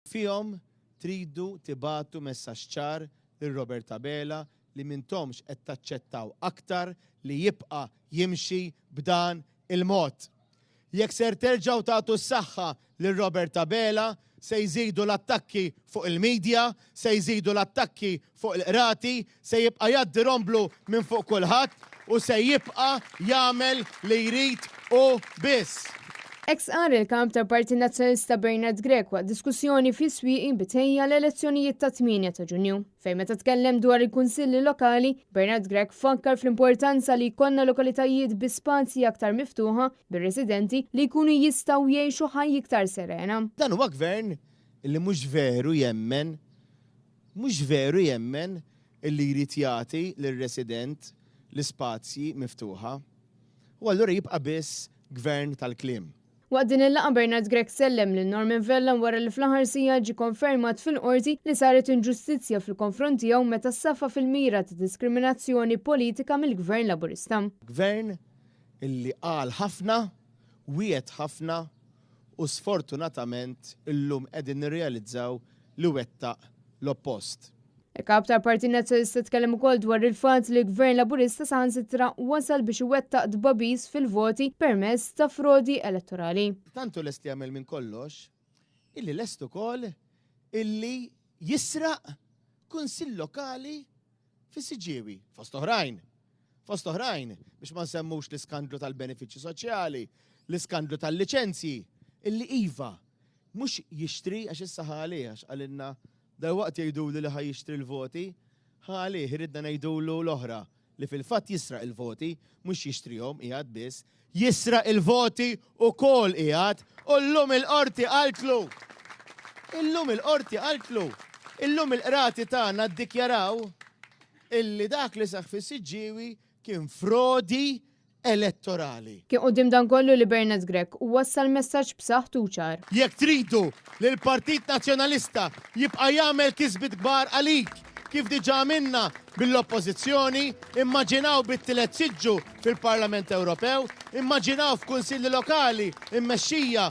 Fihom tridu tibatu messaġġ ċar lil Robert Abela li mintomx qed taċċettaw aktar li jibqa' jimxi b'dan il-mod. Jekk ser terġgħu tagħtu s-saħħa lil Robert Abela, se jżidu l-attakki fuq il-medja, se jżidu l-attakki fuq il-qrati, se jibqa' jgħaddi romblu minn fuq kulħadd u se jibqa' jagħmel li jrid u biss. Ex qar il-kamp tal-Partit Nazzjonalista Bernard Grech waqt diskussjoni fi swieqi bitejja l-elezzjonijiet ta' 8 ta' Ġunju. Fejn meta tkellem dwar il-kunsilli lokali, Bernard Grech fakkar fl-importanza li jkollna lokalitajiet bi spazji aktar miftuħa bir-residenti li jkunu jistgħu jgħixu ħajja iktar serena. Dan huwa gvern illi mhux veru jemmen illi jrid jagħti lir-resident l-ispazji miftuħa. U allura jibqa' biss gvern tal-kliem. Waqt din il-laqgħa Bernard Grech sellem lil Norman Vellan wara li fl-aħħar sija ġie konfermat fil-qorti li saret inġustizzja fil-konfront tiegħu meta safa fil-mira ta' diskriminazzjoni politika mill-Gvern Laburista. Gvern illi qal ħafna, wiegħed ħafna u sfortunatament illum qegħdin nirrealizzaw li wettaq l-oppost. Il-kap tal-Partit Nazzjonalista tkellem ukoll dwar il-fatt li l-Gvern Laburista saħansitra wasal biex iwettaq dbabiż fil-voti permezz ta' frodi elettorali. Tantu lest jagħmel minn kollox, illi lest ukoll illi jisraq kunsill lokali fis-Siġiewi fost oħrajn biex ma nsemmux l-iskandlu tal-benefiċċji soċjali, l-iskandlu tal-liċenzji, illi iva mhux jixtri għax issa ħali għax qalilna waqt jgħidulu li ħaj jixtri l-voti, ħali ħiridna ngħidulu l-oħra li fil-fatt jisraq il-voti, mhux jixtrihom qiegħed biss, jisraq il-voti ukoll qiegħed u llum il-qorti qaltlu. Illum il-qrati tagħna ddikjaraw illi dak li saħ fis-Siġiewi kien frodi elettorali. Kien qudiem dan kollu li Bernard Grech wassal messaġġ b'saħħtu ċar. Jekk tridu li l-Partit Nazzjonalista jibqa' jagħmel kisbiet kbar għalik kif diġà minna bil-oppożizzjoni, immaġinaw bit-tielet siġġu fil-Parlament Ewropew, immaġinaw f'kunsilli lokali immexxija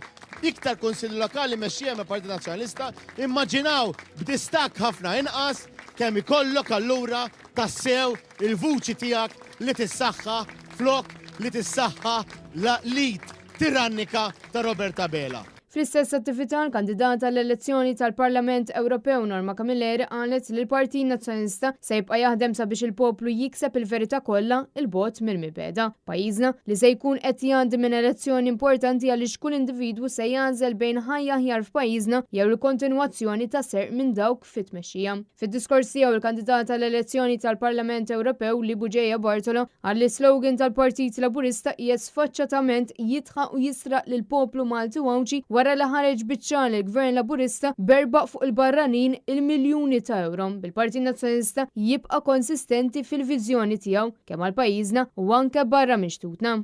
iktar kunsilli lokali mexxija mill-Partit Nazzjonalista, immaġinaw b'distakk ħafna inqas kemm ikollok allura tassew il-vuċi tiegħek li tissaħħa flok li tissaħħa l-lid tirannika ta' Robert Abela. Fl-istess attività l-kandidata għall-elezzjoni tal-Parlament Ewropew Norma Camilleri qalet li l-Partit Nazzjonalista se jibqa' jaħdem sabiex il-poplu jikseb il-verità kollha il-bogħod mill-mibeda. Pajjiżna li se jkun qed jgħaddi minn elezzjoni importanti għaliex kull individwu se jagħżel bejn ħajja aħjar f'pajjiżna jew il-kontinwazzjoni ta' serq minn dawk fit-tmexxija. Fid-diskors tiegħu il-kandidata għall-elezzjoni tal-Parlament Ewropew li Buġeja Bartolo għalli slogan tal-Partit Laburista hija sfaċċatament jitħaq u jisraq lill-poplu Malti Wawċi wara li ħareġ biċċar il-Gvern Laburista berbaq fuq il-barranin il-miljuni ta' euro. Bil-Partit Nazzjonalista jibqa' konsistenti fil-viżjoni tiegħu kemm għal pajjiżna u anke barra mixtutna.